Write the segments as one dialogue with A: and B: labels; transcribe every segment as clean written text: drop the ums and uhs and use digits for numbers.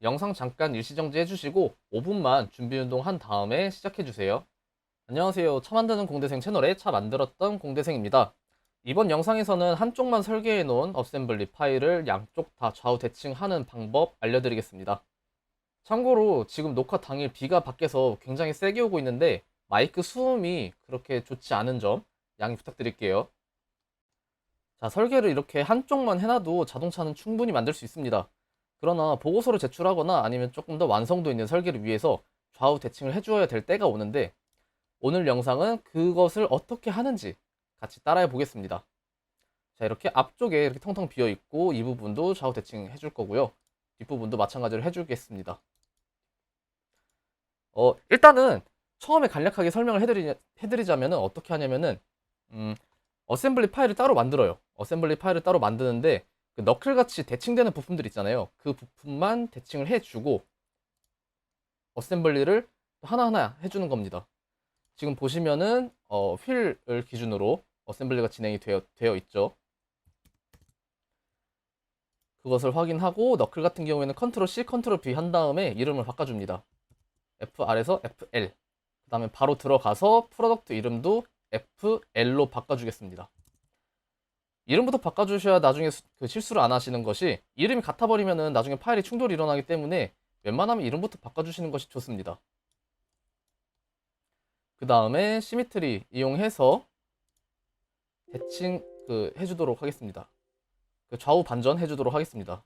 A: 영상 잠깐 일시정지 해주시고 5분만 준비 운동 한 다음에 시작해주세요. 안녕하세요. 차 만드는 공대생 채널의 차 만들었던 공대생입니다. 이번 영상에서는 한쪽만 설계해 놓은 어셈블리 파일을 양쪽 다 좌우 대칭하는 방법 알려드리겠습니다. 참고로 지금 녹화 당일 비가 밖에서 굉장히 세게 오고 있는데 마이크 수음이 그렇게 좋지 않은 점 양해 부탁드릴게요. 자, 설계를 이렇게 한쪽만 해놔도 자동차는 충분히 만들 수 있습니다. 그러나 보고서를 제출하거나 아니면 조금 더 완성도 있는 설계를 위해서 좌우 대칭을 해주어야 될 때가 오는데 오늘 영상은 그것을 어떻게 하는지 같이 따라해 보겠습니다. 자, 이렇게 앞쪽에 이렇게 텅텅 비어 있고 이 부분도 좌우 대칭 해줄 거고요. 뒷부분도 마찬가지로 해주겠습니다. 일단은 처음에 간략하게 설명을 해드리자면 어떻게 하냐면은 음, 어셈블리 파일을 따로 만들어요. 어셈블리 파일을 따로 만드는데 그 너클같이 대칭되는 부품들 있잖아요. 그 부품만 대칭을 해주고 어셈블리를 하나하나 해주는 겁니다. 지금 보시면은 휠을 기준으로 어셈블리가 진행이 되어 있죠. 그것을 확인하고 너클 같은 경우에는 컨트롤 C, 컨트롤 V 한 다음에 이름을 바꿔줍니다. FR에서 FL. 그 다음에 바로 들어가서 프로덕트 이름도 FL로 바꿔주겠습니다. 이름부터 바꿔주셔야 나중에 그 실수를 안 하시는 것이 이름이 같아버리면은 나중에 파일이 충돌이 일어나기 때문에 웬만하면 이름부터 바꿔주시는 것이 좋습니다. 그 다음에 시미트리 이용해서 대칭 해주도록 하겠습니다. 그 좌우 반전 해주도록 하겠습니다.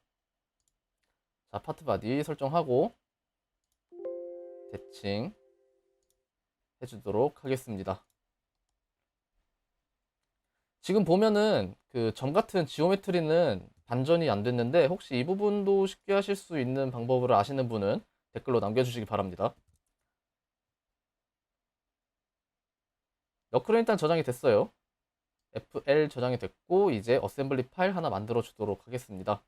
A: 자, 파트 바디 설정하고 대칭 해주도록 하겠습니다. 지금 보면은 그 점 같은 지오메트리는 반전이 안 됐는데 혹시 이 부분도 쉽게 하실 수 있는 방법을 아시는 분은 댓글로 남겨주시기 바랍니다. 너클은 일단 저장이 됐어요. FL 저장이 됐고 이제 어셈블리 파일 하나 만들어 주도록 하겠습니다.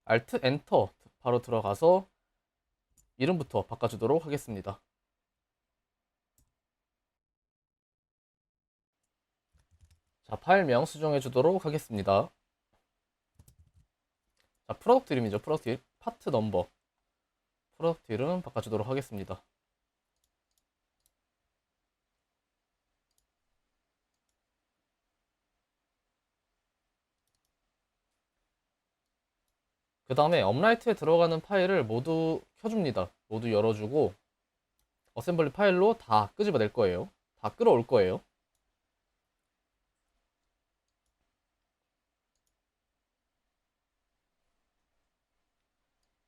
A: Alt 엔터 바로 들어가서 이름부터 바꿔주도록 하겠습니다. 자, 파일명 수정해 주도록 하겠습니다. 자, 프로덕트 이름이죠. 프로덕트 이름, 파트 넘버. 프로덕트 이름 바꿔주도록 하겠습니다. 그 다음에 업라이트에 들어가는 파일을 모두 켜줍니다. 모두 열어주고 어셈블리 파일로 다 끄집어낼 거예요. 다 끌어올 거예요.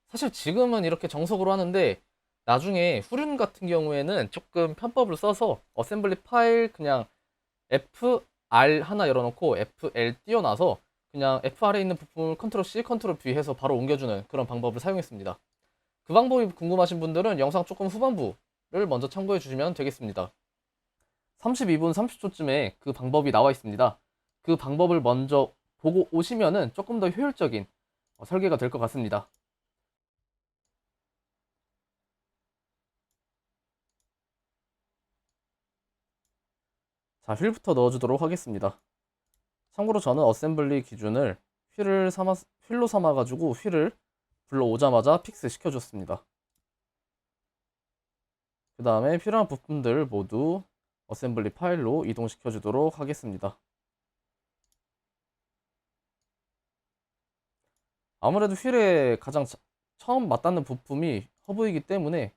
A: 사실 지금은 이렇게 정석으로 하는데 나중에 후륜 같은 경우에는 조금 편법을 써서 어셈블리 파일 그냥 FR 하나 열어놓고 FL 띄워놔서 그냥 FR에 있는 부품을 컨트롤 C, 컨트롤 V 해서 바로 옮겨주는 그런 방법을 사용했습니다. 그 방법이 궁금하신 분들은 영상 조금 후반부를 먼저 참고해 주시면 되겠습니다. 32분 30초쯤에 그 방법이 나와 있습니다. 그 방법을 먼저 보고 오시면은 조금 더 효율적인 설계가 될 것 같습니다. 자, 휠부터 넣어주도록 하겠습니다. 참고로 저는 어셈블리 기준을 휠로 삼아가지고 휠을 불러오자마자 픽스 시켜줬습니다. 그 다음에 필요한 부품들 모두 어셈블리 파일로 이동시켜 주도록 하겠습니다. 아무래도 휠에 가장 처음 맞닿는 부품이 허브이기 때문에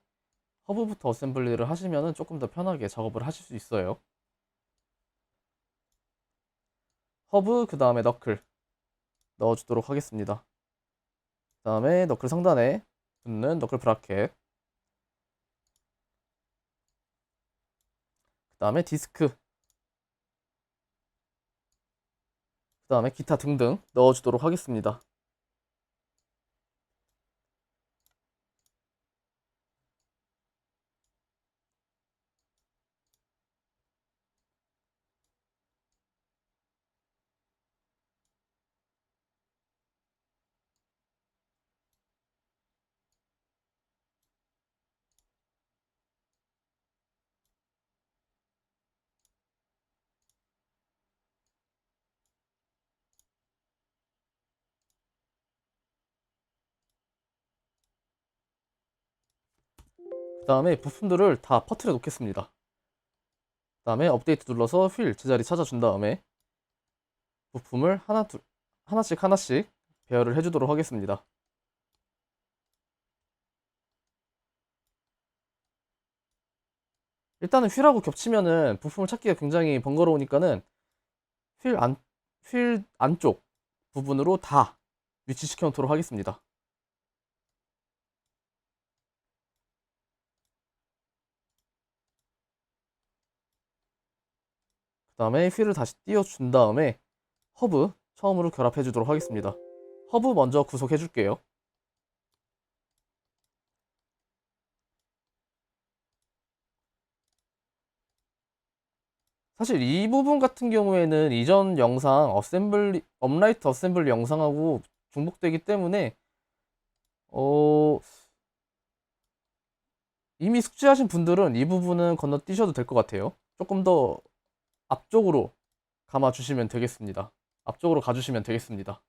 A: 허브부터 어셈블리를 하시면 조금 더 편하게 작업을 하실 수 있어요. 허브 그 다음에 너클 넣어주도록 하겠습니다. 그 다음에 너클 상단에 붙는 너클 브라켓, 그 다음에 디스크, 그 다음에 기타 등등 넣어주도록 하겠습니다. 그 다음에 부품들을 다 퍼트려 놓겠습니다. 그 다음에 업데이트 눌러서 휠 제자리 찾아준 다음에 부품을 하나씩 하나씩 배열을 해주도록 하겠습니다. 일단은 휠하고 겹치면은 부품을 찾기가 굉장히 번거로우니까는 휠 안, 휠 안쪽 부분으로 다 위치시켜 놓도록 하겠습니다. 그 다음에 휠을 다시 띄워준 다음에 허브 처음으로 결합해 주도록 하겠습니다. 허브 먼저 구속해 줄게요. 사실 이 부분 같은 경우에는 이전 영상 업라이트 어셈블리 영상하고 중복되기 때문에 어, 이미 숙지하신 분들은 이 부분은 건너뛰셔도 될 것 같아요. 조금 더 앞쪽으로 감아주시면 되겠습니다. 앞쪽으로 가주시면 되겠습니다.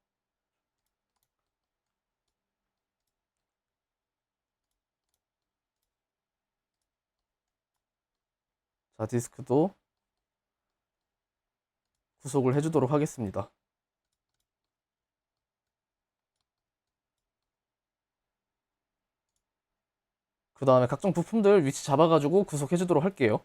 A: 자, 디스크도 구속을 해주도록 하겠습니다. 그 다음에 각종 부품들 위치 잡아가지고 구속해주도록 할게요.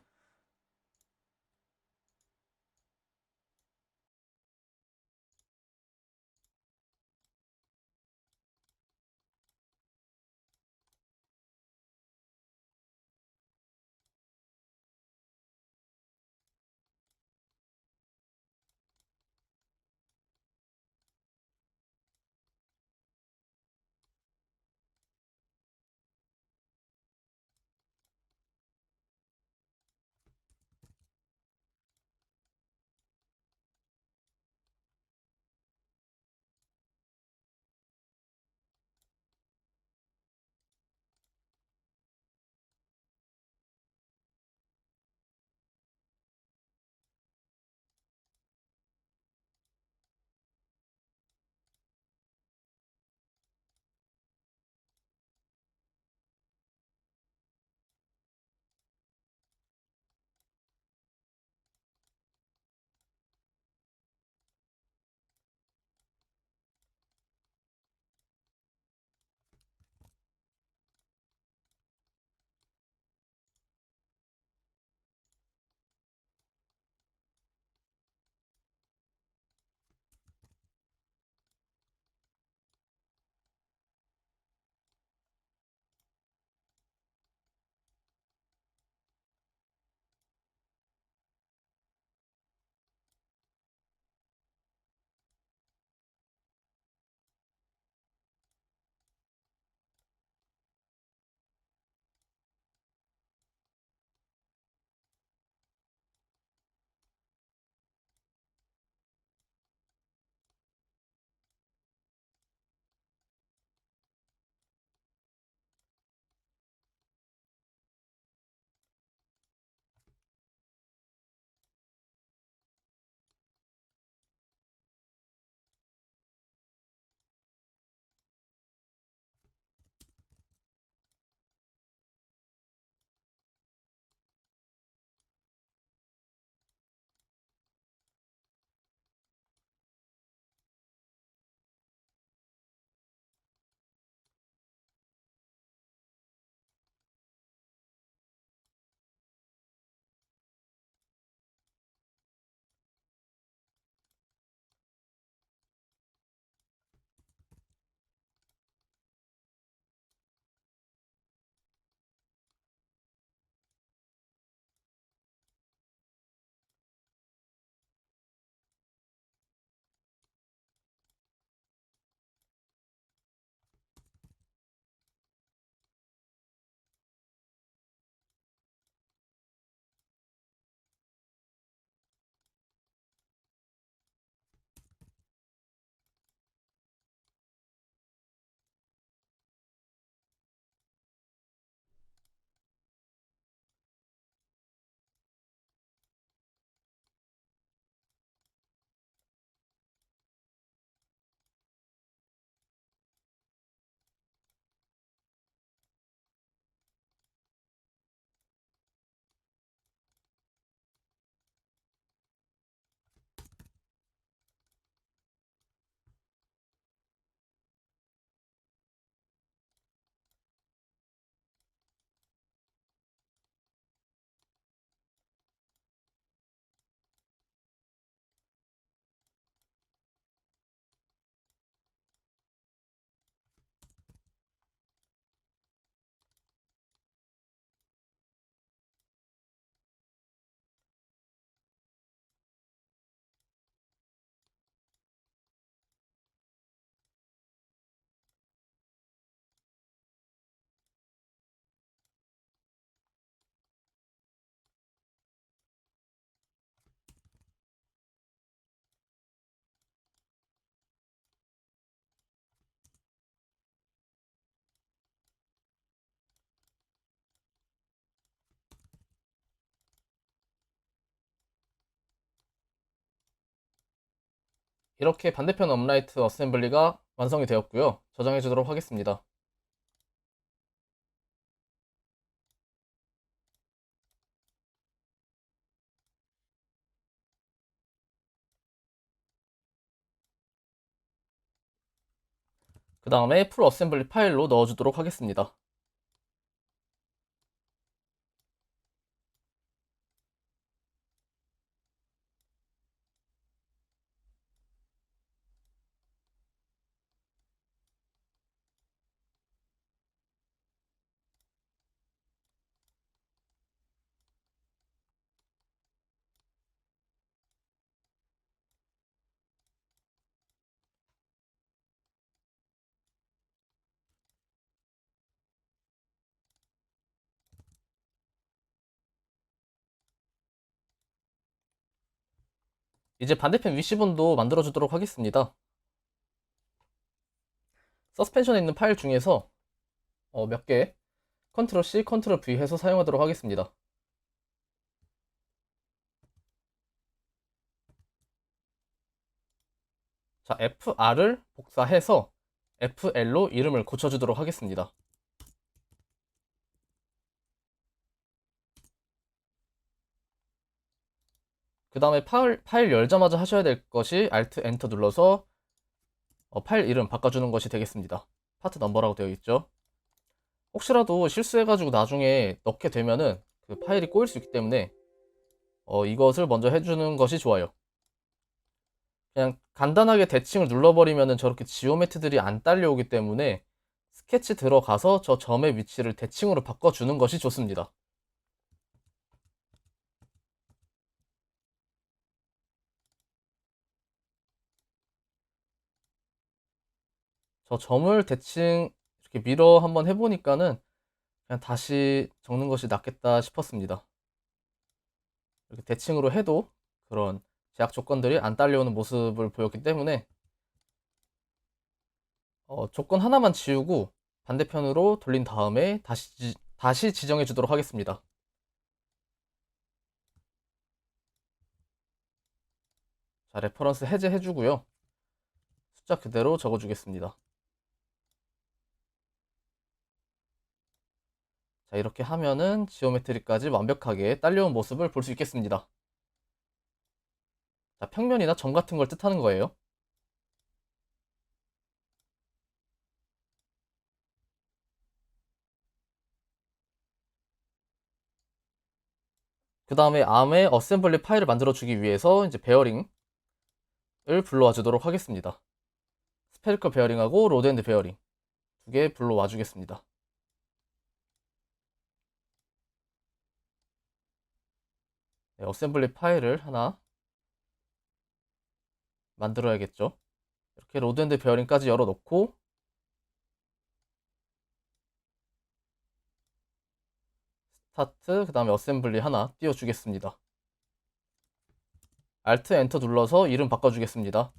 A: 이렇게 반대편 업라이트 어셈블리가 완성이 되었고요. 저장해 주도록 하겠습니다. 그 다음에 풀 어셈블리 파일로 넣어주도록 하겠습니다. 이제 반대편 위시본도 만들어주도록 하겠습니다. 서스펜션에 있는 파일 중에서 몇 개 컨트롤 C, 컨트롤 V 해서 사용하도록 하겠습니다. 자, FR을 복사해서 FL로 이름을 고쳐주도록 하겠습니다. 그 다음에 파일 열자마자 하셔야 될 것이 Alt Enter 눌러서 파일 이름 바꿔주는 것이 되겠습니다. 파트 넘버라고 되어 있죠. 혹시라도 실수해가지고 나중에 넣게 되면은 그 파일이 꼬일 수 있기 때문에 이것을 먼저 해주는 것이 좋아요. 그냥 간단하게 대칭을 눌러버리면은 저렇게 지오메트들이 안 딸려오기 때문에 스케치 들어가서 저 점의 위치를 대칭으로 바꿔주는 것이 좋습니다. 저 점을 대칭 이렇게 mirror 한번 해보니까는 그냥 다시 적는 것이 낫겠다 싶었습니다. 이렇게 대칭으로 해도 그런 제약 조건들이 안 딸려오는 모습을 보였기 때문에 조건 하나만 지우고 반대편으로 돌린 다음에 다시 지정해 주도록 하겠습니다. 자, 레퍼런스 해제해 주고요. 숫자 그대로 적어 주겠습니다. 자, 이렇게 하면은 지오메트리까지 완벽하게 딸려온 모습을 볼 수 있겠습니다. 자, 평면이나 점 같은 걸 뜻하는 거예요. 그 다음에 암의 어셈블리 파일을 만들어 주기 위해서 이제 베어링을 불러와 주도록 하겠습니다. 스페리컬 베어링하고 로드앤드 베어링 두 개 불러와 주겠습니다. 네, 어셈블리 파일을 하나 만들어야겠죠. 이렇게 로드앤드 베어링까지 열어놓고 스타트 그 다음에 어셈블리 하나 띄워주겠습니다. Alt 엔터 눌러서 이름 바꿔주겠습니다.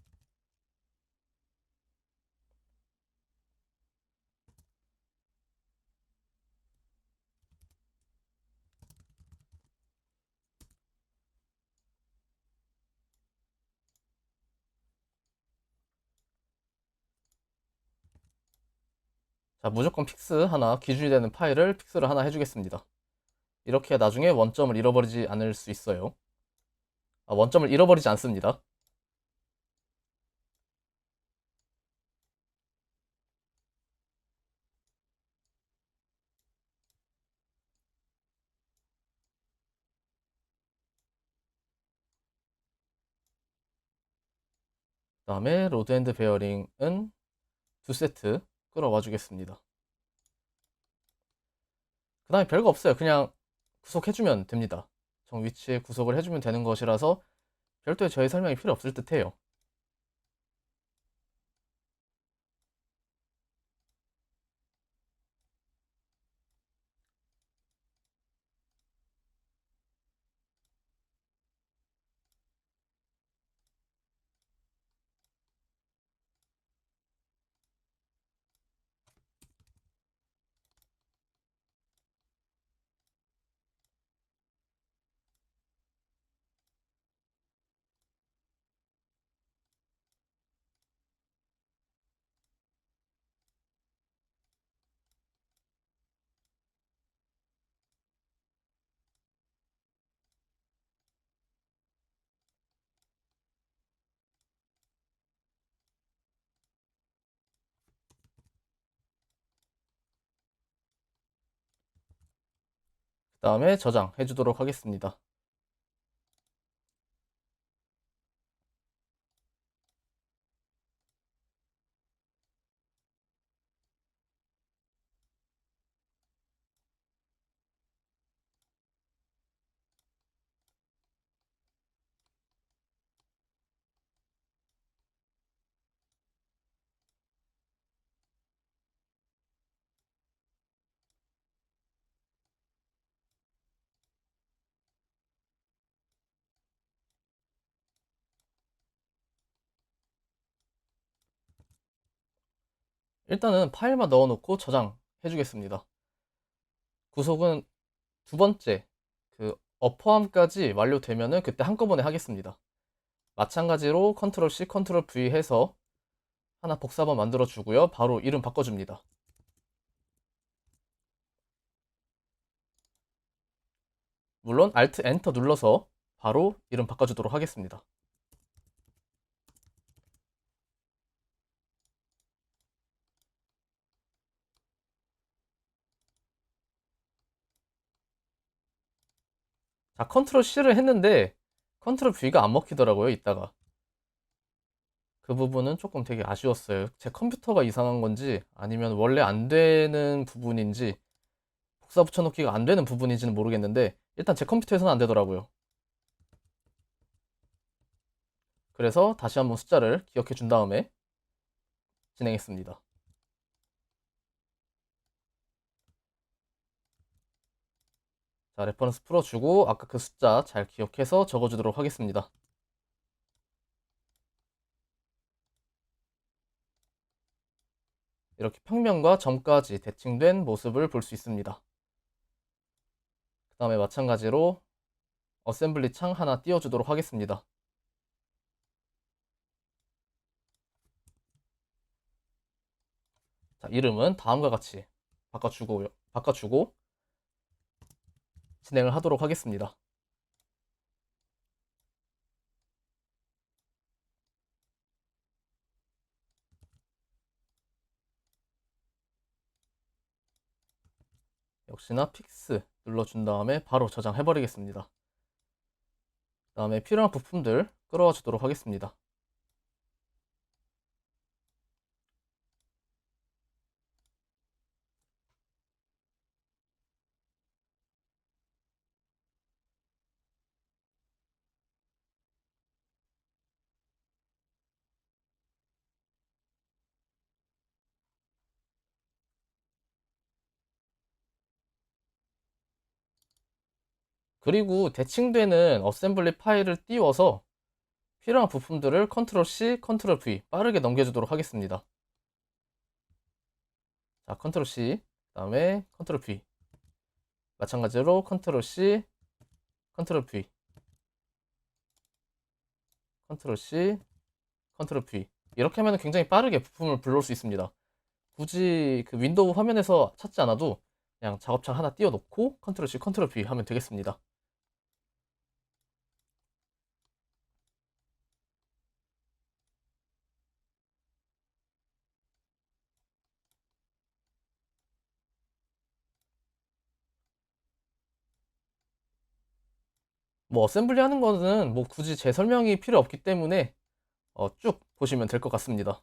A: 자, 무조건 픽스 하나 기준이 되는 파일을 픽스를 하나 해주겠습니다. 이렇게 나중에 원점을 잃어버리지 않을 수 있어요. 원점을 잃어버리지 않습니다. 그 다음에 로드 앤드 베어링은 두 세트 끌어와 주겠습니다. 그 다음에 별거 없어요. 그냥 구속해주면 됩니다. 정 위치에 구속을 해주면 되는 것이라서 별도의 저희 설명이 필요 없을 듯 해요. 그 다음에 저장해 주도록 하겠습니다. 일단은 파일만 넣어놓고 저장해 주겠습니다. 구속은 두 번째, 그 어퍼함까지 완료되면은 그때 한꺼번에 하겠습니다. 마찬가지로 컨트롤 C, 컨트롤 V 해서 하나 복사본 만들어 주고요. 바로 이름 바꿔줍니다. 물론 Alt Enter 눌러서 바로 이름 바꿔주도록 하겠습니다. 자, 컨트롤 C를 했는데 컨트롤 V가 안 먹히더라고요, 이따가. 그 부분은 조금 되게 아쉬웠어요. 제 컴퓨터가 이상한 건지 아니면 원래 안 되는 부분인지 복사 붙여넣기가 안 되는 부분인지는 모르겠는데 일단 제 컴퓨터에서는 안 되더라고요. 그래서 다시 한번 숫자를 기억해 준 다음에 진행했습니다. 자, 레퍼런스 풀어주고 아까 그 숫자 잘 기억해서 적어주도록 하겠습니다. 이렇게 평면과 점까지 대칭된 모습을 볼 수 있습니다. 그 다음에 마찬가지로 어셈블리 창 하나 띄워주도록 하겠습니다. 자, 이름은 다음과 같이 바꿔주고 진행을 하도록 하겠습니다. 역시나 픽스 눌러준 다음에 바로 저장해 버리겠습니다. 그 다음에 필요한 부품들 끌어와 주도록 하겠습니다. 그리고 대칭되는 어셈블리 파일을 띄워서 필요한 부품들을 컨트롤 C, 컨트롤 V 빠르게 넘겨주도록 하겠습니다. 자, 컨트롤 C, 그 다음에 컨트롤 V. 마찬가지로 컨트롤 C, 컨트롤 V, 컨트롤 C, 컨트롤 V. 이렇게 하면 굉장히 빠르게 부품을 불러올 수 있습니다. 굳이 그 윈도우 화면에서 찾지 않아도 그냥 작업창 하나 띄워놓고 컨트롤 C, 컨트롤 V 하면 되겠습니다. 뭐 어셈블리 하는 거는 뭐 굳이 제 설명이 필요 없기 때문에 쭉 보시면 될 것 같습니다.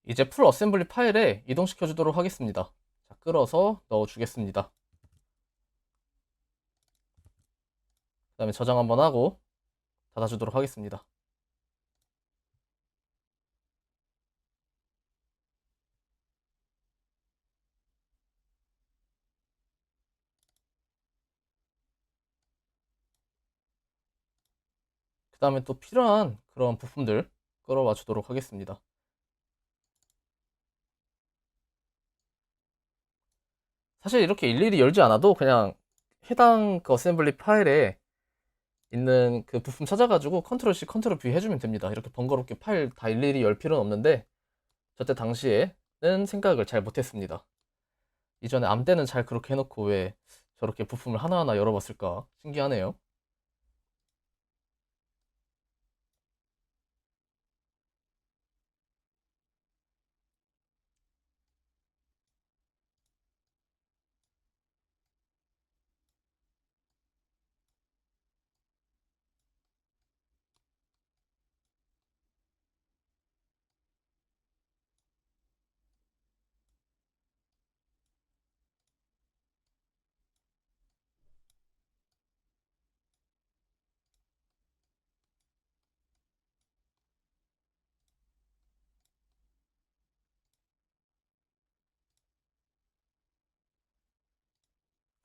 A: 이제 풀 어셈블리 파일에 이동시켜 주도록 하겠습니다. 자, 끌어서 넣어 주겠습니다. 그 다음에 저장 한번 하고 닫아주도록 하겠습니다. 그 다음에 또 필요한 그런 부품들 끌어와 주도록 하겠습니다. 사실 이렇게 일일이 열지 않아도 그냥 해당 그 어셈블리 파일에 있는 그 부품 찾아가지고 컨트롤 C, 컨트롤 V 해주면 됩니다. 이렇게 번거롭게 파일 다 일일이 열 필요는 없는데 저때 당시에는 생각을 잘 못했습니다. 이전에 암 때는 잘 그렇게 해놓고 왜 저렇게 부품을 하나하나 열어봤을까 신기하네요.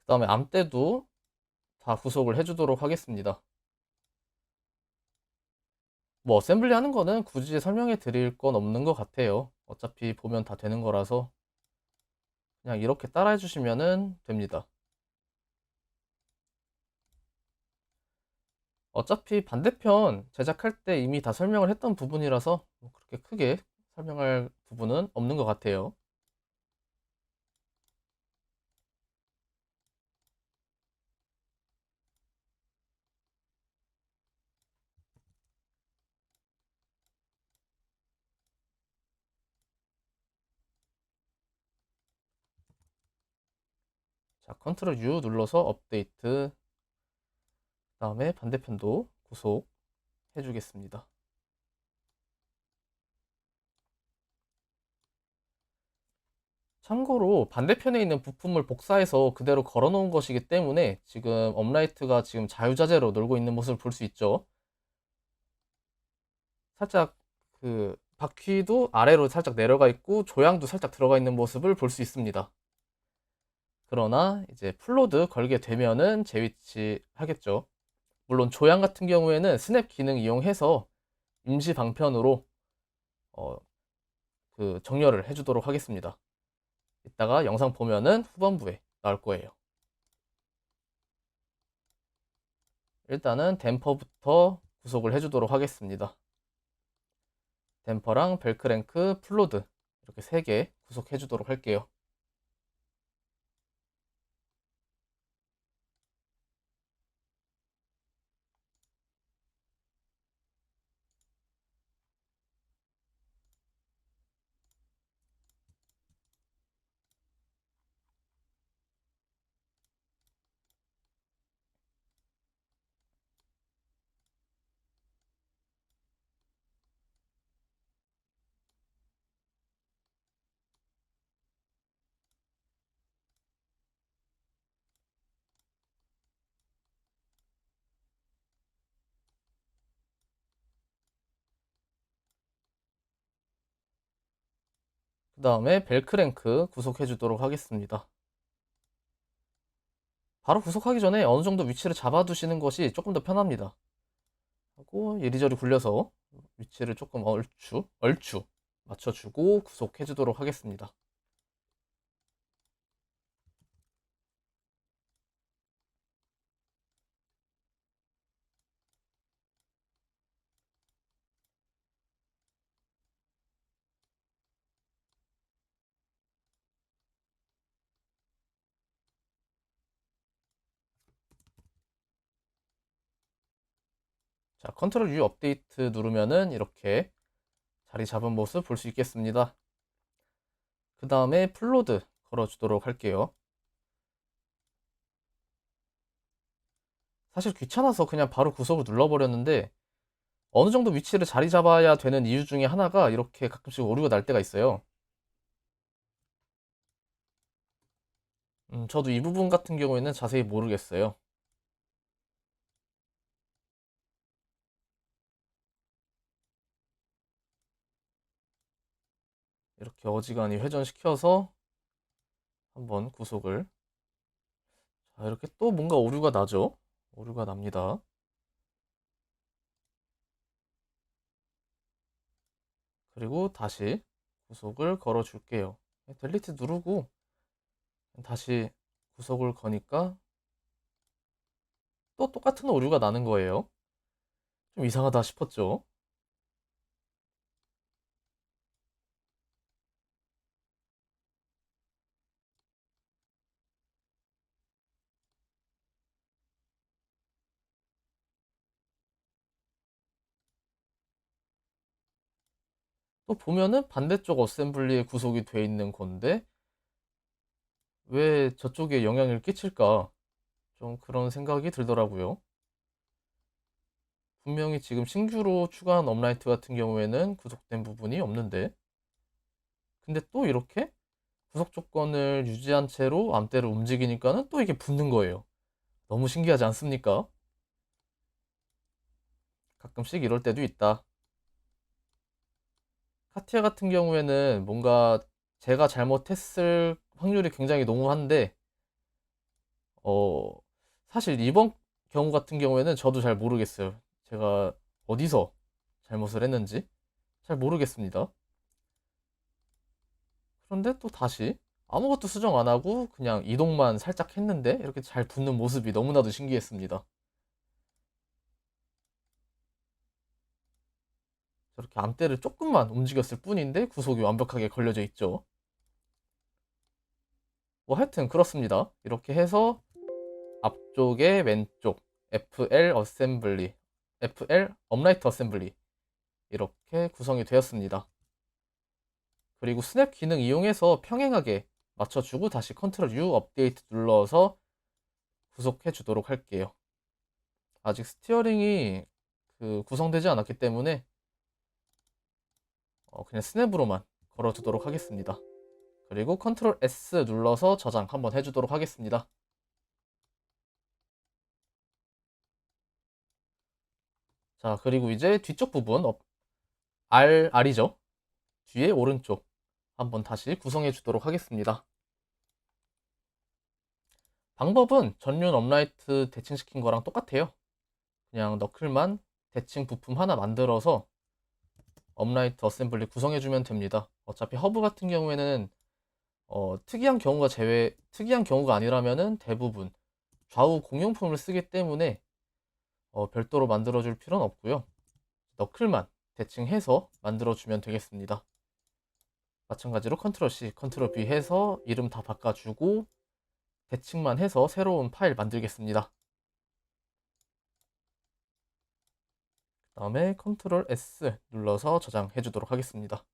A: 그 다음에 암 때도 다 구속을 해주도록 하겠습니다. 뭐 어셈블리 하는 거는 굳이 설명해 드릴 건 없는 것 같아요. 어차피 보면 다 되는 거라서 그냥 이렇게 따라해 주시면 됩니다. 어차피 반대편 제작할 때 이미 다 설명을 했던 부분이라서 뭐 그렇게 크게 설명할 부분은 없는 것 같아요. 자, 컨트롤 U 눌러서 업데이트. 다음에 반대편도 구속해 주겠습니다. 참고로 반대편에 있는 부품을 복사해서 그대로 걸어 놓은 것이기 때문에 지금 업라이트가 지금 자유자재로 놀고 있는 모습을 볼 수 있죠. 살짝 그 바퀴도 아래로 살짝 내려가 있고 조향도 살짝 들어가 있는 모습을 볼 수 있습니다. 그러나 이제 풀로드 걸게 되면은 재위치 하겠죠. 물론 조향 같은 경우에는 스냅 기능 이용해서 임시 방편으로 어, 그 정렬을 해주도록 하겠습니다. 이따가 영상 보면은 후반부에 나올 거예요. 일단은 댐퍼부터 구속을 해주도록 하겠습니다. 댐퍼랑 벨크랭크, 플로드 이렇게 3개 구속해주도록 할게요. 그 다음에 벨크랭크 구속해주도록 하겠습니다. 바로 구속하기 전에 어느 정도 위치를 잡아두시는 것이 조금 더 편합니다. 하고 이리저리 굴려서 위치를 조금 얼추 맞춰주고 구속해주도록 하겠습니다. 자, 컨트롤 U 업데이트 누르면은 이렇게 자리 잡은 모습 볼 수 있겠습니다. 그 다음에 플로드 걸어주도록 할게요. 사실 귀찮아서 그냥 바로 구속을 눌러버렸는데 어느 정도 위치를 자리 잡아야 되는 이유 중에 하나가 이렇게 가끔씩 오류가 날 때가 있어요. 저도 이 부분 같은 경우에는 자세히 모르겠어요. 이렇게 어지간히 회전시켜서 한번 구속을. 자, 이렇게 또 뭔가 오류가 나죠? 오류가 납니다. 그리고 다시 구속을 걸어 줄게요. 델리트 누르고 다시 구속을 거니까 또 똑같은 오류가 나는 거예요. 좀 이상하다 싶었죠? 또 보면은 반대쪽 어셈블리에 구속이 돼 있는 건데 왜 저쪽에 영향을 끼칠까? 좀 그런 생각이 들더라고요. 분명히 지금 신규로 추가한 업라이트 같은 경우에는 구속된 부분이 없는데 근데 또 이렇게 구속 조건을 유지한 채로 암대를 움직이니까는 또 이게 붙는 거예요. 너무 신기하지 않습니까? 가끔씩 이럴 때도 있다. 카티아 같은 경우에는 뭔가 제가 잘못했을 확률이 굉장히 농후한데 어, 사실 이번 경우 같은 경우에는 저도 잘 모르겠어요. 제가 어디서 잘못을 했는지 잘 모르겠습니다. 그런데 또 다시 아무것도 수정 안 하고 그냥 이동만 살짝 했는데 이렇게 잘 붙는 모습이 너무나도 신기했습니다. 저렇게 암대를 조금만 움직였을 뿐인데 구속이 완벽하게 걸려져 있죠. 뭐 하여튼 그렇습니다. 이렇게 해서 앞쪽에 왼쪽 FL 어셈블리, FL 업라이트 어셈블리 이렇게 구성이 되었습니다. 그리고 스냅 기능 이용해서 평행하게 맞춰주고 다시 컨트롤 U 업데이트 눌러서 구속해 주도록 할게요. 아직 스티어링이 구성되지 않았기 때문에 그냥 스냅으로만 걸어두도록 하겠습니다. 그리고 컨트롤 S 눌러서 저장 한번 해주도록 하겠습니다. 자, 그리고 이제 뒤쪽 부분 R이죠. 뒤에 오른쪽 한번 다시 구성해 주도록 하겠습니다. 방법은 전륜 업라이트 대칭시킨 거랑 똑같아요. 그냥 너클만 대칭 부품 하나 만들어서 업라이트 어셈블리 구성해주면 됩니다. 어차피 허브 같은 경우에는 특이한 경우가 아니라면은 대부분 좌우 공용품을 쓰기 때문에 별도로 만들어줄 필요는 없고요. 너클만 대칭해서 만들어주면 되겠습니다. 마찬가지로 컨트롤 C, 컨트롤 V 해서 이름 다 바꿔주고 대칭만 해서 새로운 파일 만들겠습니다. 그 다음에 컨트롤 S 눌러서 저장해 주도록 하겠습니다.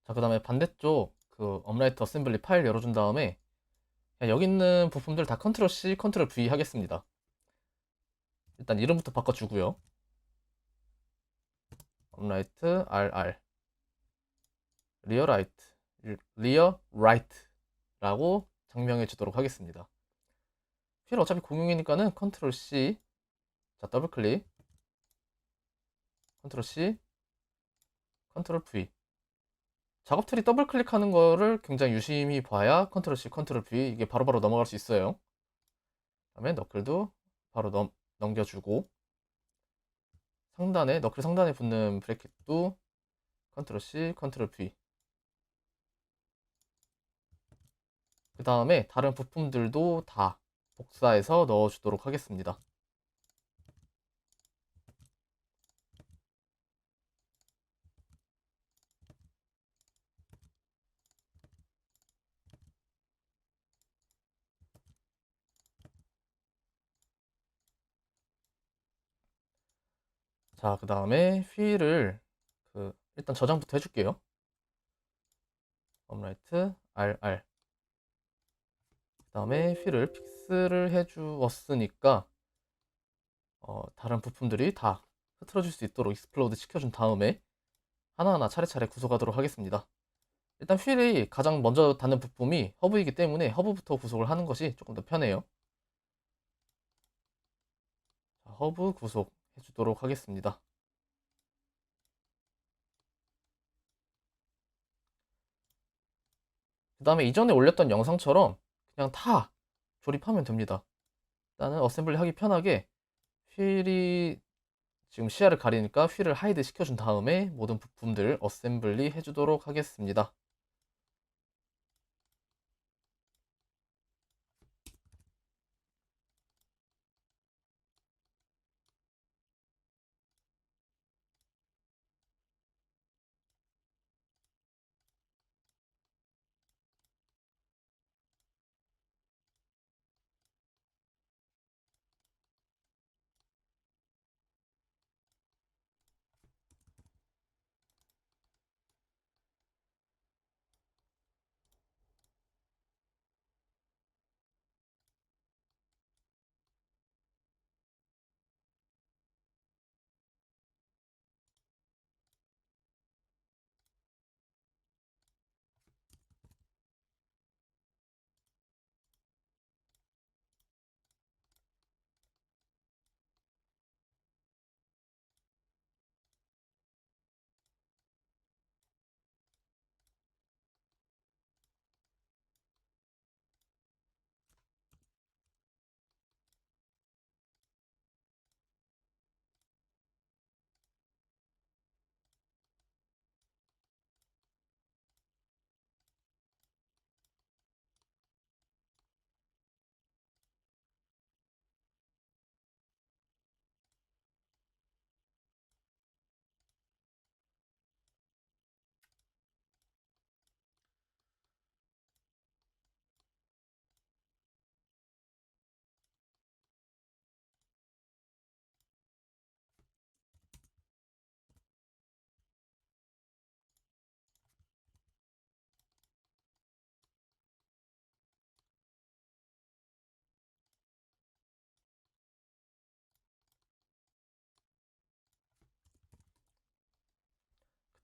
A: 자, 그 다음에 반대쪽 업라이트 어셈블리 파일 열어준 다음에 여기 있는 부품들 다 컨트롤 C, 컨트롤 V 하겠습니다. 일단 이름부터 바꿔주고요. 업라이트 RR 리어라이트 리어라이트라고 장명해 주도록 하겠습니다. 필 어차피 공용이니까는 컨트롤 C, 자 더블 클릭, 컨트롤 C, 컨트롤 V. 작업 트리 더블 클릭하는 거를 굉장히 유심히 봐야 컨트롤 C, 컨트롤 V 이게 바로바로 넘어갈 수 있어요. 그다음에 너클도 바로 넘겨주고 너클 상단에 붙는 브래킷도 컨트롤 C, 컨트롤 V. 그 다음에 다른 부품들도 다 복사해서 넣어주도록 하겠습니다. 자, 그 다음에 휠을 일단 저장부터 해줄게요. 업라이트 RR. 그 다음에 휠을 픽스를 해주었으니까 다른 부품들이 다 흐트러질 수 있도록 익스플로드 시켜준 다음에 하나하나 차례차례 구속하도록 하겠습니다. 일단 휠이 가장 먼저 닿는 부품이 허브이기 때문에 허브부터 구속을 하는 것이 조금 더 편해요. 자, 허브 구속 해주도록 하겠습니다. 그 다음에 이전에 올렸던 영상처럼 그냥 다 조립하면 됩니다. 일단은 어셈블리 하기 편하게 휠이 지금 시야를 가리니까 휠을 하이드 시켜준 다음에 모든 부품들 어셈블리 해주도록 하겠습니다.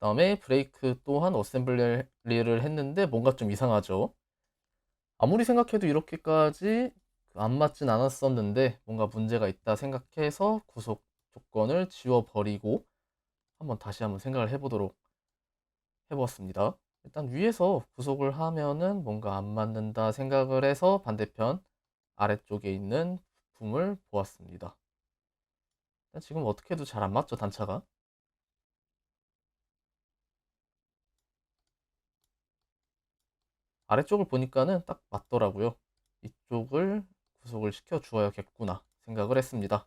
A: 그 다음에 브레이크 또한 어셈블리를 했는데 뭔가 좀 이상하죠. 아무리 생각해도 이렇게까지 안 맞진 않았었는데 뭔가 문제가 있다 생각해서 구속 조건을 지워버리고 다시 한번 생각을 해보았습니다. 일단 위에서 구속을 하면은 뭔가 안 맞는다 생각을 해서 반대편 아래쪽에 있는 부품을 보았습니다. 지금 어떻게 해도 잘 안 맞죠, 단차가? 아래쪽을 보니까는 딱 맞더라고요. 이쪽을 구속을 시켜 주어야겠구나 생각을 했습니다.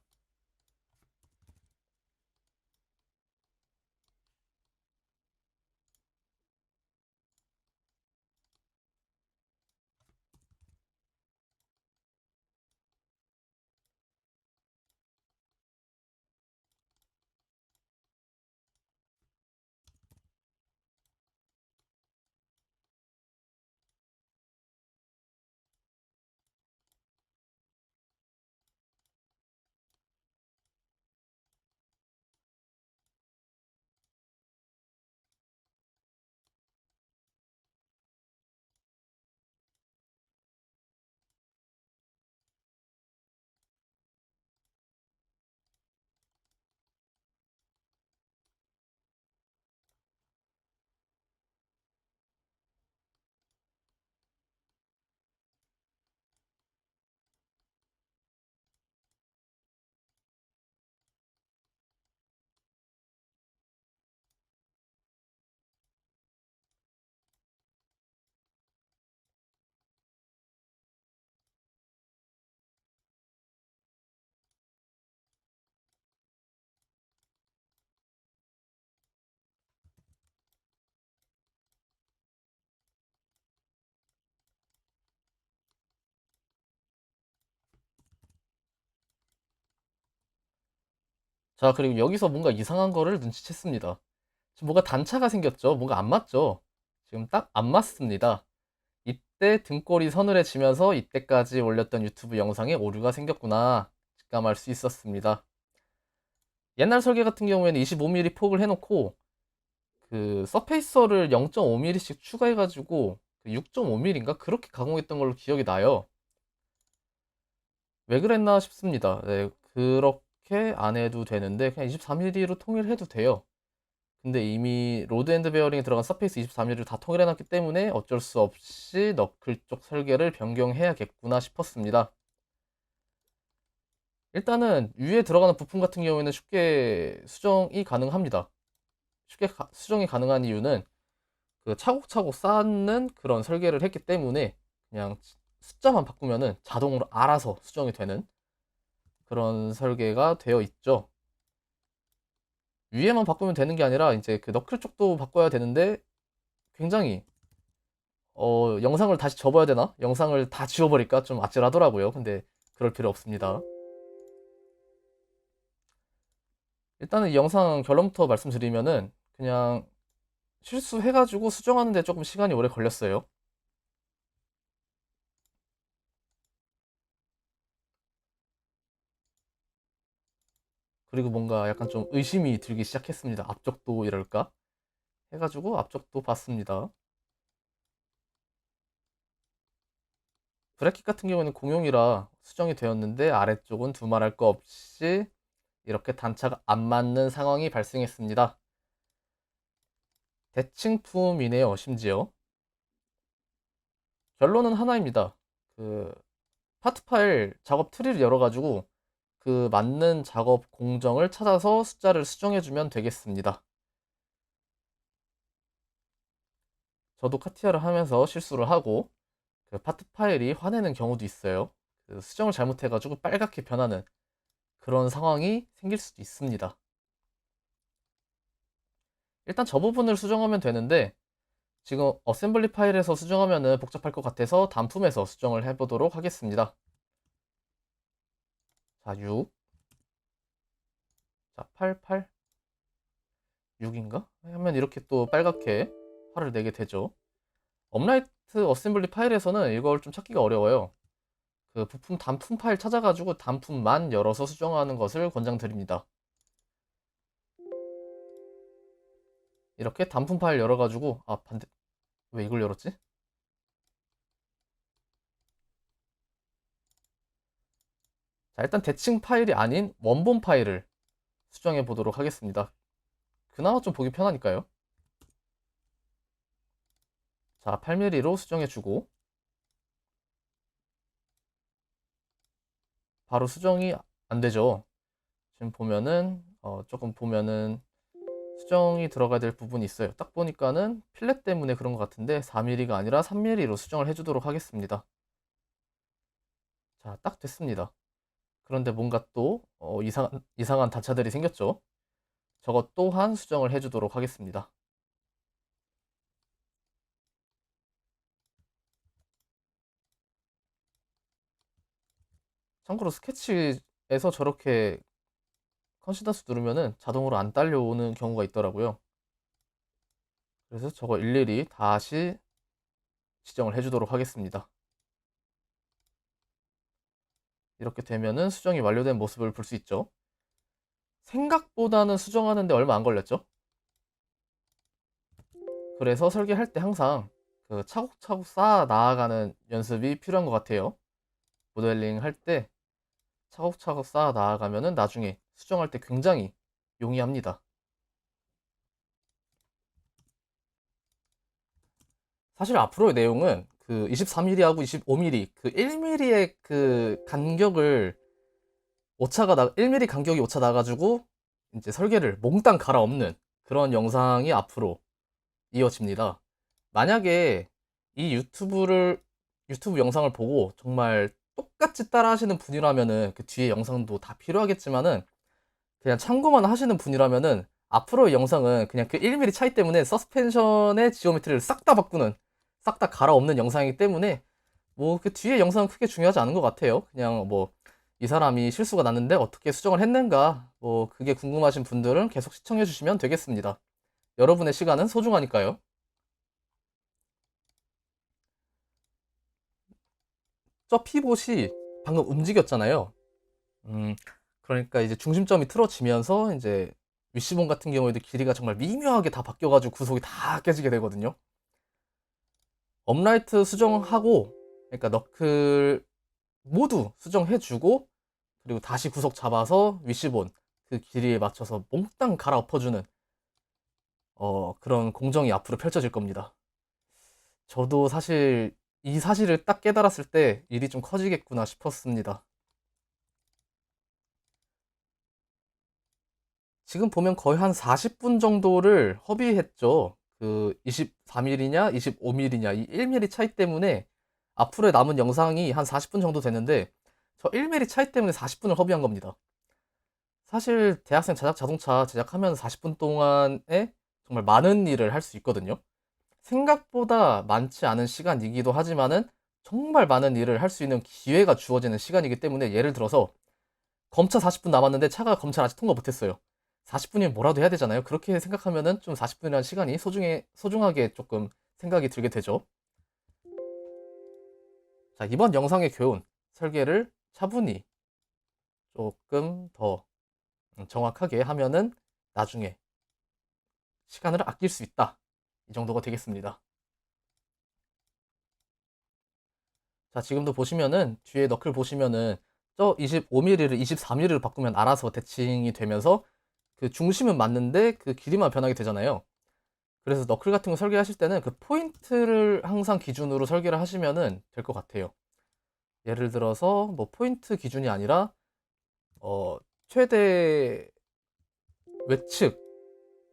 A: 자, 그리고 여기서 뭔가 이상한 거를 눈치챘습니다. 지금 뭔가 단차가 생겼죠? 뭔가 안 맞죠? 지금 딱 안 맞습니다. 이때 등골이 서늘해지면서 이때까지 올렸던 유튜브 영상에 오류가 생겼구나 직감할 수 있었습니다. 옛날 설계 같은 경우에는 25mm 폭을 해놓고 그 서페이서를 0.5mm씩 추가해가지고 6.5mm인가 그렇게 가공했던 걸로 기억이 나요. 왜 그랬나 싶습니다. 네, 그렇게 안 해도 되는데 그냥 24mm로 통일해도 돼요. 근데 이미 로드 앤드 베어링에 들어간 서페이스 24mm를 다 통일해놨기 때문에 어쩔 수 없이 너클 쪽 설계를 변경해야겠구나 싶었습니다. 일단은 위에 들어가는 부품 같은 경우에는 쉽게 수정이 가능합니다. 쉽게 수정이 가능한 이유는 그 차곡차곡 쌓는 그런 설계를 했기 때문에 그냥 숫자만 바꾸면은 자동으로 알아서 수정이 되는 그런 설계가 되어 있죠. 위에만 바꾸면 되는 게 아니라 이제 그 너클 쪽도 바꿔야 되는데 굉장히 영상을 다시 접어야 되나? 영상을 다 지워버릴까? 좀 아찔하더라고요. 근데 그럴 필요 없습니다. 일단은 이 영상 결론부터 말씀드리면은 그냥 실수해가지고 수정하는데 조금 시간이 오래 걸렸어요. 그리고 뭔가 약간 좀 의심이 들기 시작했습니다. 앞쪽도 이럴까? 해가지고 앞쪽도 봤습니다. 브레킷 같은 경우에는 공용이라 수정이 되었는데 아래쪽은 두말할 거 없이 이렇게 단차가 안 맞는 상황이 발생했습니다. 대칭품이네요, 심지어. 결론은 하나입니다. 그 파트 파일 작업 트리를 열어가지고 그 맞는 작업 공정을 찾아서 숫자를 수정해주면 되겠습니다. 저도 카티아를 하면서 실수를 하고 그 파트 파일이 화내는 경우도 있어요. 그 수정을 잘못해가지고 빨갛게 변하는 그런 상황이 생길 수도 있습니다. 일단 저 부분을 수정하면 되는데 지금 어셈블리 파일에서 수정하면 복잡할 것 같아서 단품에서 수정을 해보도록 하겠습니다. 자, 6. 자, 88. 6인가? 하면 이렇게 또 빨갛게 화를 내게 되죠. 업라이트 어셈블리 파일에서는 이걸 좀 찾기가 어려워요. 그 부품 단품 파일 찾아가지고 단품만 열어서 수정하는 것을 권장드립니다. 이렇게 단품 파일 열어가지고 반대 왜 이걸 열었지? 자, 일단 대칭 파일이 아닌 원본 파일을 수정해 보도록 하겠습니다. 그나마 좀 보기 편하니까요. 자, 8mm로 수정해 주고 바로 수정이 안 되죠. 지금 보면은 조금 보면은 수정이 들어가야 될 부분이 있어요. 딱 보니까는 필렛 때문에 그런 것 같은데 4mm가 아니라 3mm로 수정을 해주도록 하겠습니다. 자, 딱 됐습니다. 그런데 뭔가 또 이상한 단차들이 생겼죠. 저것 또한 수정을 해주도록 하겠습니다. 참고로 스케치에서 저렇게 컨시던스 누르면은 자동으로 안 딸려오는 경우가 있더라고요. 그래서 저거 일일이 다시 지정을 해주도록 하겠습니다. 이렇게 되면은 수정이 완료된 모습을 볼 수 있죠. 생각보다는 수정하는데 얼마 안 걸렸죠. 그래서 설계할 때 항상 그 차곡차곡 쌓아 나아가는 연습이 필요한 것 같아요. 모델링 할 때 차곡차곡 쌓아 나아가면은 나중에 수정할 때 굉장히 용이합니다. 사실 앞으로의 내용은 그 23mm하고 25mm 그 1mm의 그 간격을 1mm 간격이 오차 나가지고 이제 설계를 몽땅 갈아엎는 그런 영상이 앞으로 이어집니다. 만약에 이 유튜브 영상을 보고 정말 똑같이 따라 하시는 분이라면은 그 뒤에 영상도 다 필요하겠지만은 그냥 참고만 하시는 분이라면은 앞으로의 영상은 그냥 그 1mm 차이 때문에 서스펜션의 지오메트리를 싹 다 바꾸는 싹 다 갈아엎는 영상이기 때문에 뭐 그 뒤에 영상은 크게 중요하지 않은 것 같아요. 그냥 뭐 이 사람이 실수가 났는데 어떻게 수정을 했는가? 뭐 그게 궁금하신 분들은 계속 시청해 주시면 되겠습니다. 여러분의 시간은 소중하니까요. 저 피봇이 방금 움직였잖아요. 음, 그러니까 이제 중심점이 틀어지면서 이제 위시본 같은 경우에도 길이가 정말 미묘하게 다 바뀌어가지고 구속이 다 깨지게 되거든요. 업라이트 수정하고, 그러니까 너클 모두 수정해주고, 그리고 다시 구속 잡아서 위시본 그 길이에 맞춰서 몽땅 갈아엎어주는 그런 공정이 앞으로 펼쳐질 겁니다. 저도 사실 이 사실을 딱 깨달았을 때 일이 좀 커지겠구나 싶었습니다. 지금 보면 거의 한 40분 정도를 허비했죠. 그 24mm냐, 25mm냐, 이 1mm 차이 때문에 앞으로의 남은 영상이 한 40분 정도 되는데 저 1mm 차이 때문에 40분을 허비한 겁니다. 사실 대학생 자동차 제작하면 40분 동안에 정말 많은 일을 할 수 있거든요. 생각보다 많지 않은 시간이기도 하지만은 정말 많은 일을 할 수 있는 기회가 주어지는 시간이기 때문에 예를 들어서 검차 40분 남았는데 차가 검찰 아직 통과 못했어요. 40분이면 뭐라도 해야 되잖아요. 그렇게 생각하면은 좀 40분이라는 시간이 소중하게 조금 생각이 들게 되죠. 자, 이번 영상의 교훈, 설계를 차분히 조금 더 정확하게 하면은 나중에 시간을 아낄 수 있다. 이 정도가 되겠습니다. 자, 지금도 보시면은 뒤에 너클 보시면은 저 25mm를 24mm로 바꾸면 알아서 대칭이 되면서 그 중심은 맞는데 그 길이만 변하게 되잖아요. 그래서 너클 같은 거 설계하실 때는 그 포인트를 항상 기준으로 설계를 하시면은 될 것 같아요. 예를 들어서 뭐 포인트 기준이 아니라 어 최대 외측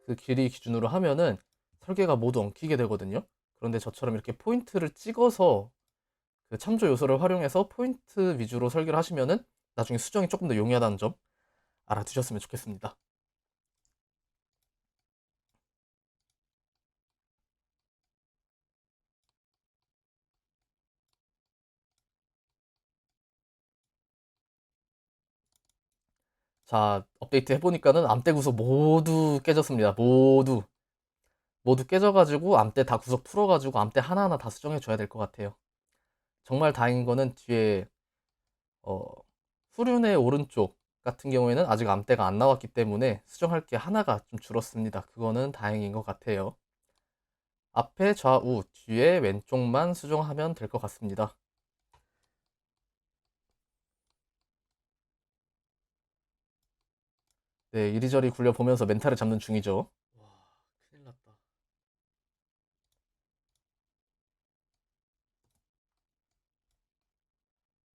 A: 그 길이 기준으로 하면은 설계가 모두 엉키게 되거든요. 그런데 저처럼 이렇게 포인트를 찍어서 그 참조 요소를 활용해서 포인트 위주로 설계를 하시면은 나중에 수정이 조금 더 용이하다는 점 알아두셨으면 좋겠습니다. 자, 업데이트 해보니까는 암대 구속 모두 깨졌습니다. 모두 깨져가지고 암대 다 구석 풀어가지고 암대 하나하나 다 수정해줘야 될 것 같아요. 정말 다행인 거는 뒤에 어, 후륜의 오른쪽 같은 경우에는 아직 암대가 안 나왔기 때문에 수정할 게 하나가 좀 줄었습니다. 그거는 다행인 것 같아요. 앞에 좌우 뒤에 왼쪽만 수정하면 될 것 같습니다. 네, 이리저리 굴려보면서 멘탈을 잡는 중이죠. 와, 큰일 났다.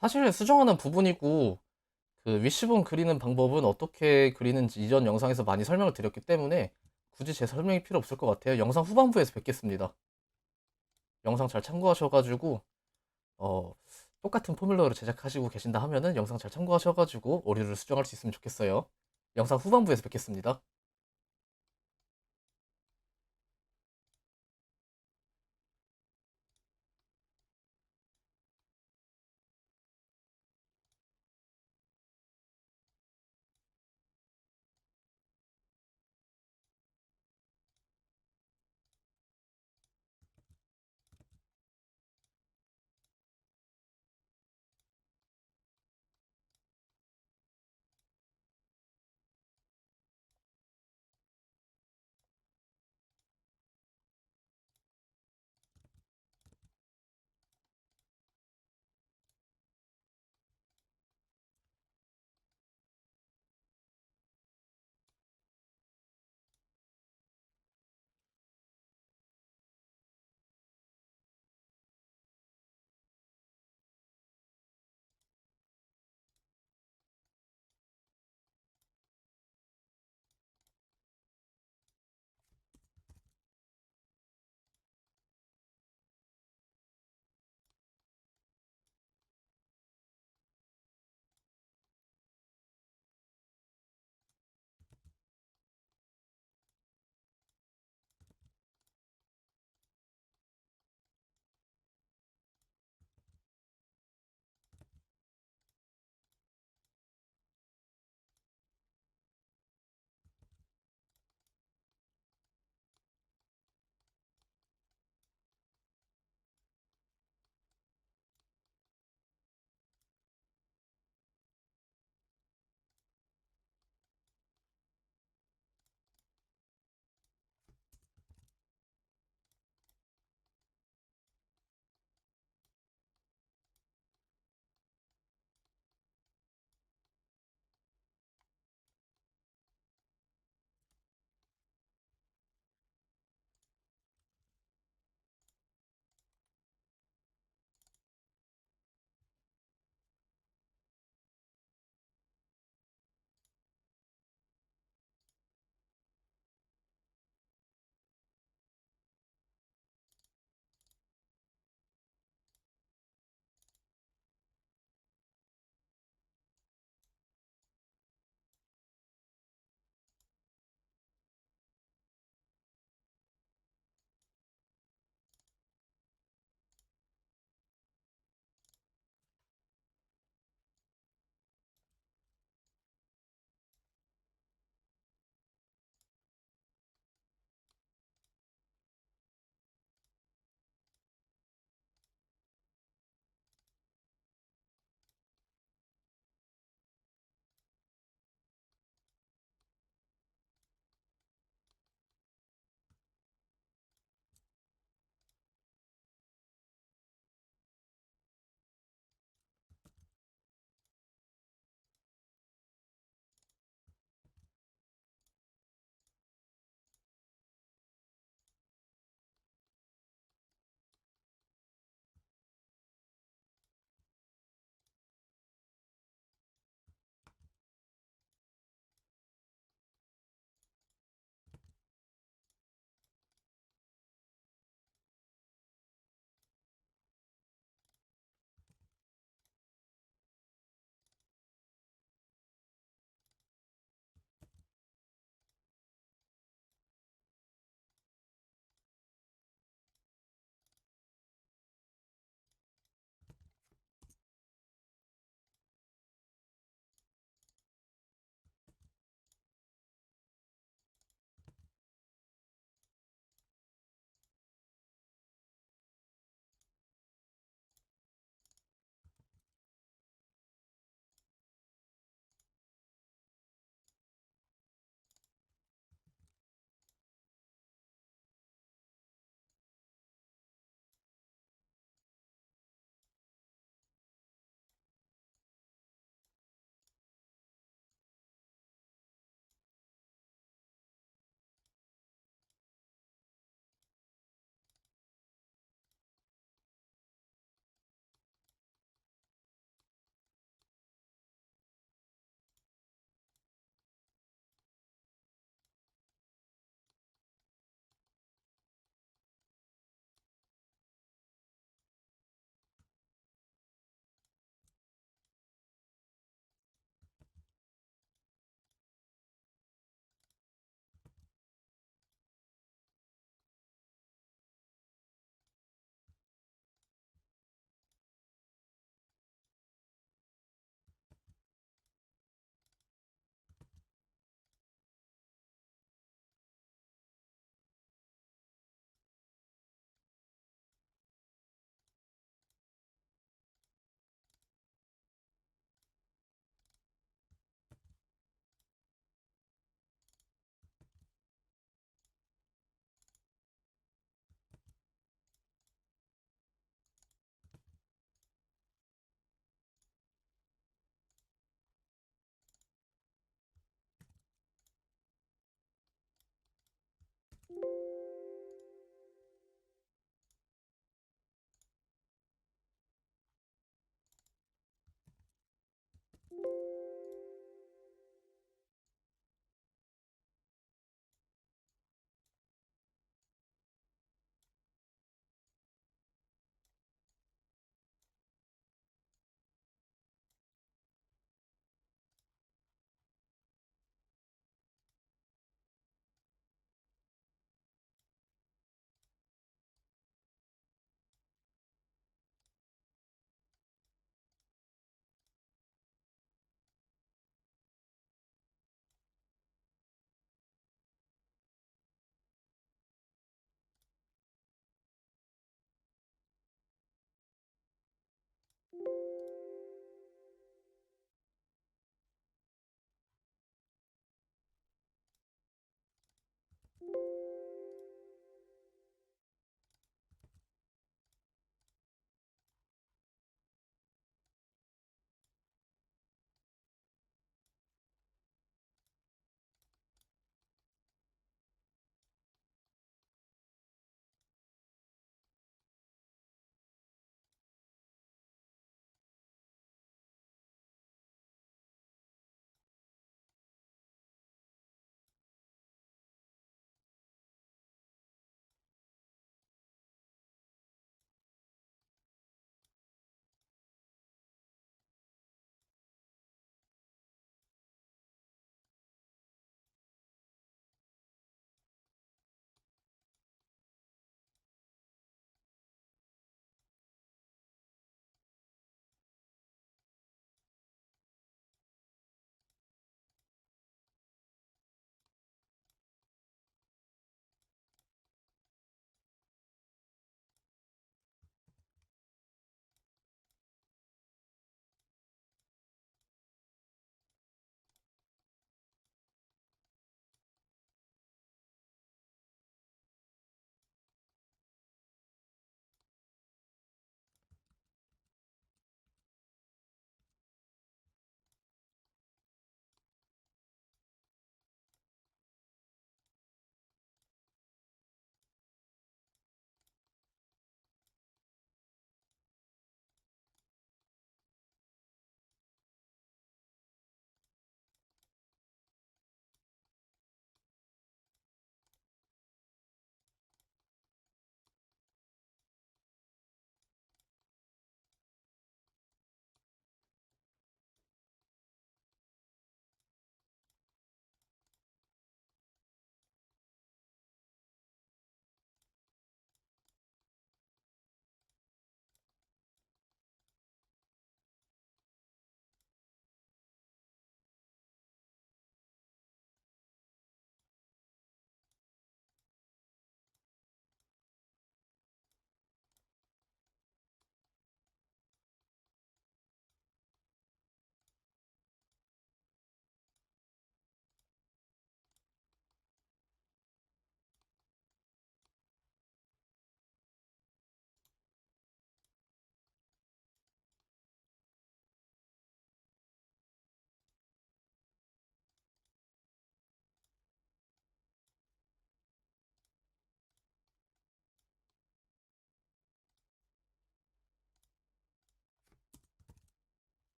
A: 사실 수정하는 부분이고 그 위시본 그리는 방법은 어떻게 그리는지 이전 영상에서 많이 설명을 드렸기 때문에 굳이 제 설명이 필요 없을 것 같아요. 영상 후반부에서 뵙겠습니다. 영상 잘 참고하셔가지고 어, 똑같은 포뮬러를 제작하시고 계신다 하면은 영상 잘 참고하셔가지고 오류를 수정할 수 있으면 좋겠어요. 영상 후반부에서 뵙겠습니다.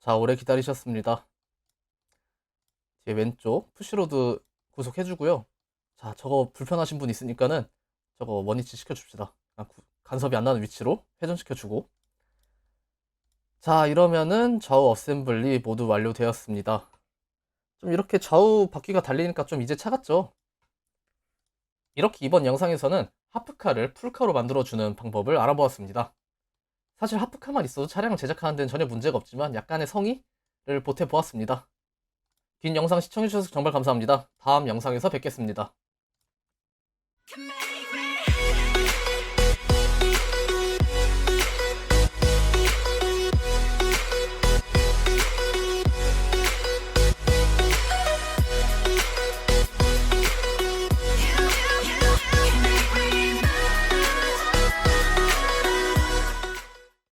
A: 자, 오래 기다리셨습니다. 뒤에 왼쪽 푸시로드 구속해주고요. 자, 저거 불편하신 분 있으니까는 저거 원위치 시켜줍시다. 간섭이 안 나는 위치로 회전시켜주고. 자, 이러면은 좌우 어셈블리 모두 완료되었습니다. 좀 이렇게 좌우 바퀴가 달리니까 좀 이제 차갑죠? 이렇게 이번 영상에서는 하프카를 풀카로 만들어주는 방법을 알아보았습니다. 사실 하프카만 있어도 차량을 제작하는 데는 전혀 문제가 없지만 약간의 성의를 보태보았습니다. 긴 영상 시청해주셔서 정말 감사합니다. 다음 영상에서 뵙겠습니다.